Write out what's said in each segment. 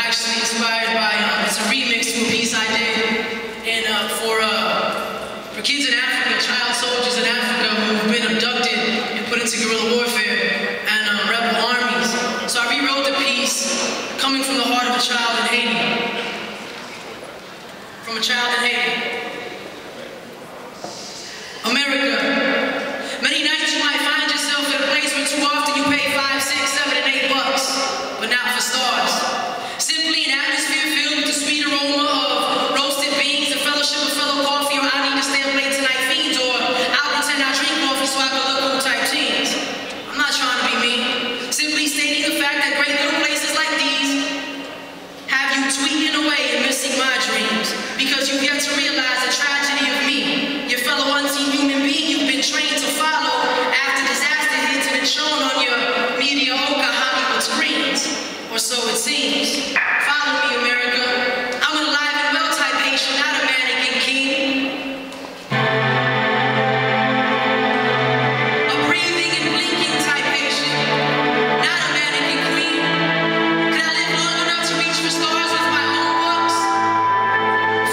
actually inspired by, it's a remix to a piece I did, and for kids in Africa, child soldiers in Africa who've been abducted and put into guerrilla warfare and rebel armies. So I rewrote the piece coming from the heart of a child in Haiti. From a child in Haiti. America, many nights you might find yourself in a place where too often you pay $5, $6, $7, and $8, but not for stars. Simply an atmosphere filled with the sweet aroma of roasted beans, the fellowship of fellow coffee, or I need to stay up late tonight fiends, or I'll pretend I drink coffee so I can look cool type teens. I'm not trying to be mean. Simply stating the fact that great little places like these have you tweeting away and missing my dreams, because you've yet to realize the tragedy of me, your fellow unseen human being you've been trained to follow after disaster hits and it's shown on your mediocre Hollywood screens, or so it seems. Follow me, America. I'm an alive and well type patient, not a mannequin king. A breathing and blinking type patient, not a mannequin queen. Could I live long enough to reach for stars with my own bucks?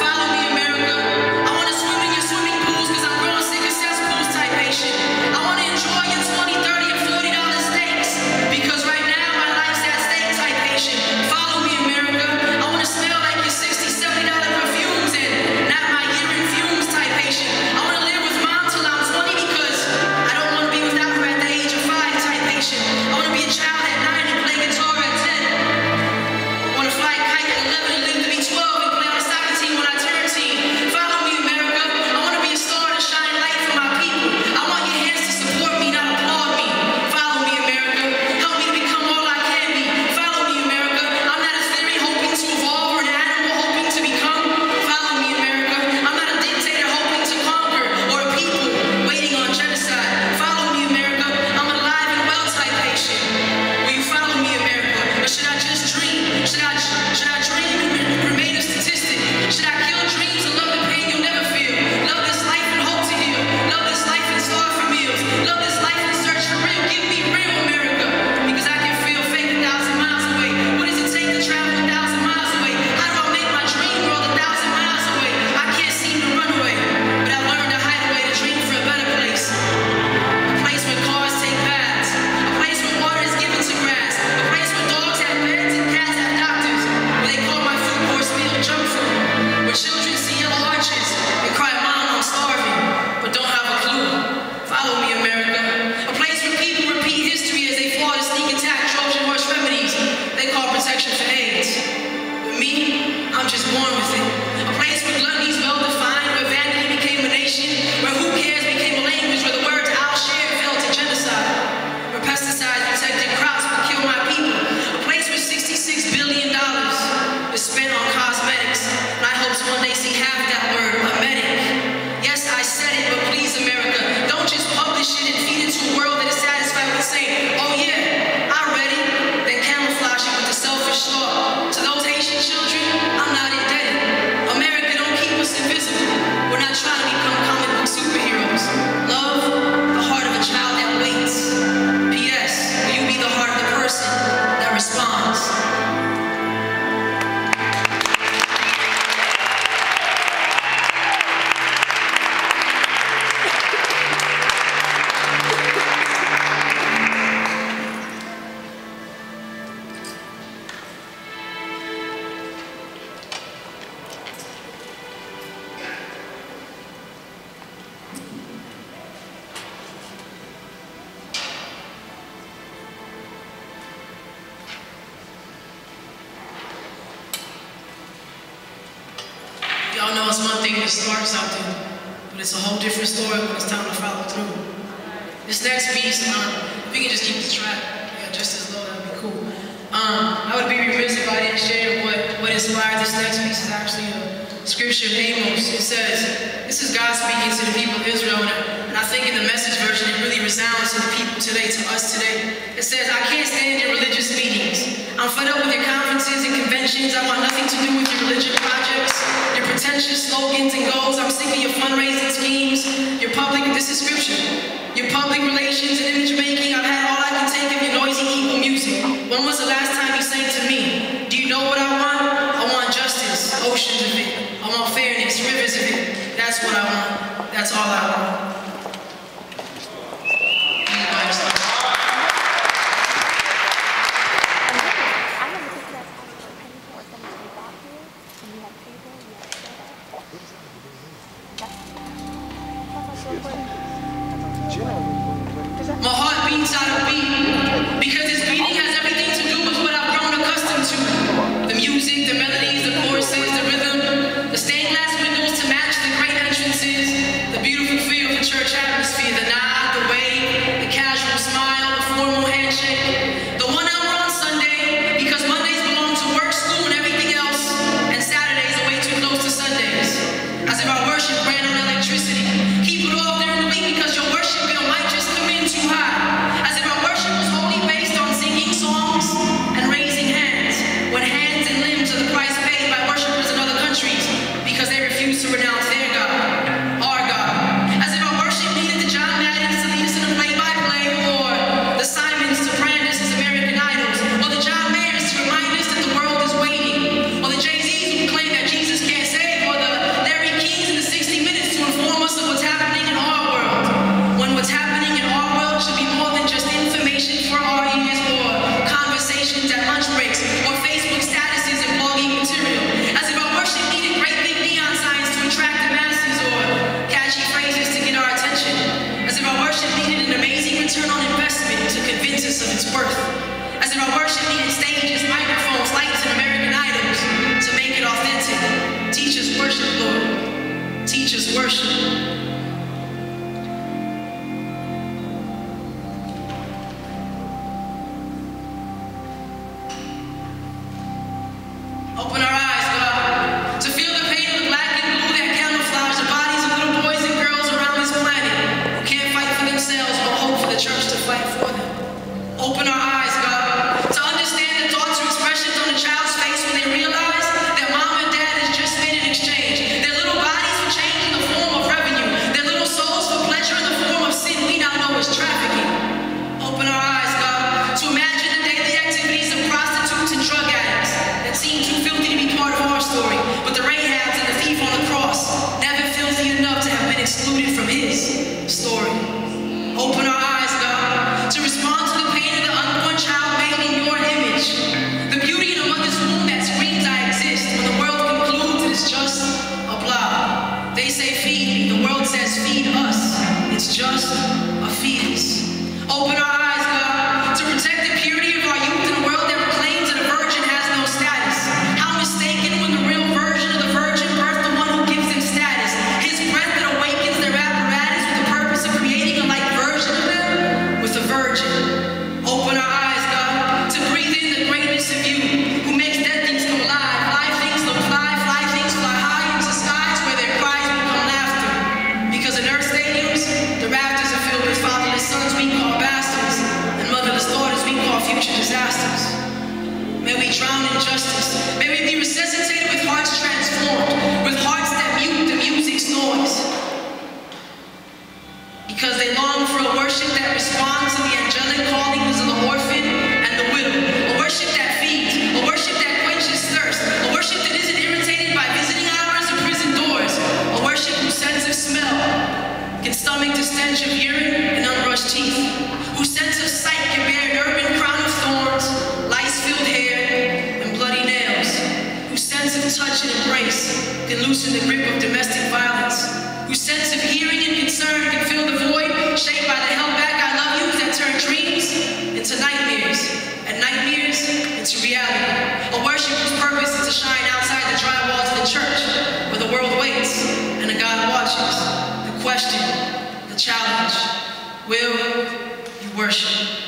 Follow me, America. I want to swim in your swimming pools because I'm growing sick of cesspools type patient. I want to enjoy your $20, $30, and $40 steaks because right now my life's at stake type patient. Follow me, America. I want to smell like your $60, $70 perfumes and not my urine fumes type patient. I want to live with mom till I'm 20 because I don't want to be without her at the age of 5 type patient. I want to be a child at 9 and play guitar at 10. I want to fly a kite at 11 and live to be 12 and play on a soccer team when I turn teen. Follow me, America. I want to be a star to shine light for my people. I want your hands to support me, not applaud me. Follow me, America. Help me to become all I can be. Follow me, America. I'm not a theory hoping to evolve or an animal hoping to become. Follow me, America. I'm not a dictator hoping to conquer or a people waiting on genocide. Follow me, America. I'm an alive and well type patient. Will you follow me, America? Or should I just dream? Should I dream and remain a statistic? Should I kill dreams and love the pain you'll never feel? Love this life and hope to heal. Love this life and starve for meals. Love this life and search for real. Give me real, America, because I can feel fake 1,000 miles away. What does it take to travel 1,000 miles away? How do I make my dream world 1,000 miles away? I can't seem to run away, but I've learned to hide away to dream for a better place. A place where cars take paths. A place where water is given to grass. A place where dogs have beds and cats have doctors. Where they call my food course meal junk food. Where children see yellow arches and cry, Mom, I'm starving, but don't have a clue. Follow me, America. A place where people repeat history as they fought a sneak attack Trojan horse remedies they call protection for AIDS. With me, I'm just born with it. A place where gluttony's well-defined, where vanity became a nation, where who cares became a language, where the words I'll share fell to genocide, where pesticides protected crops but kill my people. A place where $66 billion is spent on cosmetics, and I hope to one day see half that word, a medic. Yes, I said it, but please, America, don't just publish it and feed it to a world that is satisfied with saying, oh yeah, I read it, then camouflage it with the selfish thought. To those Haitian children, I'm not indebted. America, don't keep us invisible. We're not trying to become comic book superheroes. Love the heart of a child that waits. P.S. Will you be the heart of the person that responds? Y'all know it's one thing to start something, but it's a whole different story when it's time to follow through. This next piece, if we can just keep the track, just as low, that'd be cool. I would be remiss if I didn't share what inspired this next piece. Is actually a scripture in Amos. It says, this is God speaking to the people of Israel, and I think in the Message version it really resounds to the people today, to us today. It says, I can't stand your religious meetings. I'm fed up with your conferences and conventions. I want nothing to do with your religion projects, your pretentious slogans and goals. I'm sick of your fundraising schemes, your public, this is scripture, your public relations and image making. I've had all I can take of your noisy, evil music. When was the last time you sang to me? Do you know what I want? That's what I want. That's all I want. My heart beats out of beat because this beating has everything to do with what I've grown accustomed to. The music, the melodies, the choruses, the rhythm, the stained glass windows to match the great entrances, the beautiful feel of the church atmosphere, the nod, the wave, the casual smile, the formal handshake, the 1 hour on Sunday because Mondays belong to work, school, and everything else, and Saturdays are way too close to Sundays. As if our worship ran on electricity. Keep it off during the week because your worship bill might just come in too high. As if our worship was wholly based on singing songs and raising hands, when hands and limbs are the price paid by worshipers in other countries because they refuse to renounce their God, our God. As if our worship needed the John Maddens to lead us in a play-by-play, or the Simons to brand us as American Idols, or the John Mayers to remind us that the world is waiting, or the Jay-Z's who claim that Jesus can't save, or the Larry Kings in the 60 Minutes to inform us of what's happening in our world, when what's happening in our world should be more than just information for our ears, or conversations at lunch breaks, or Facebook statuses and blogging material. As if our worship needed great big neon signs to attract the masses, or catchy phrases to get our attention. As if our worship needed an amazing return on investment to convince us of its worth. As if our worship needed stages, microphones, lights, and American Idols to make it authentic. Teach us worship, Lord. Teach us worship. Open our eyes, God, to feel the pain of the black and blue that camouflage the bodies of little boys and girls around this planet who can't fight for themselves but hope for the church to fight for them. Open our eyes, God, to understand the thoughts or expressions on a child's face when they realize that mom and dad has just made an exchange. Their little bodies for change in the form of revenue. Their little souls for pleasure in the form of sin we now know as trafficking. Open our eyes, God, to imagine the daily activities of prostitutes and drug addicts that seem too filthy to be part of our story, but the Rahabs and the thief on the cross never filthy enough to have been excluded from his story. Open our eyes, God, to respond to the pain of the unborn child made in your image. The beauty in a mother's womb that screams I exist when the world concludes it is just a blob. They say feed me, the world says feed us. It's just a fetus. Open our eyes, God, to protect the purity of our youth in a world that proclaims that a virgin has no status. How mistaken when the real version of the virgin birthed the one who gives them status. His breath that awakens their apparatus with the purpose of creating a like version of them with a virgin. Open our eyes, God, to breathe in the greatness of you, who makes dead things come alive, live things look fly things fly high into skies where their cries become laughter. Because in earth stadiums, the rafters are filled with fatherless sons we call bastards, and motherless daughters we call future disasters. May we drown in justice. May we be resuscitated with hearts transformed, with hearts that mute the music's noise. Because they long for a worship that responds to the angelic callings of the orphan and the widow. A worship that feeds, a worship that quenches thirst, a worship that isn't irritated by visiting hours or prison doors, a worship whose sense of smell can stomach the stench of urine and unbrushed teeth, whose sense of sight can bear an urban crown of thorns, lice-filled hair, and bloody nails, whose sense of touch and embrace can loosen the grip of domestic violence, whose sense of hearing and concern can fill the void shaped by the held-back I love yous that turn dreams into nightmares, and nightmares into reality. A worship whose purpose is to shine outside the dry walls of the church, where the world waits and a God watches. The question, the challenge, will you worship?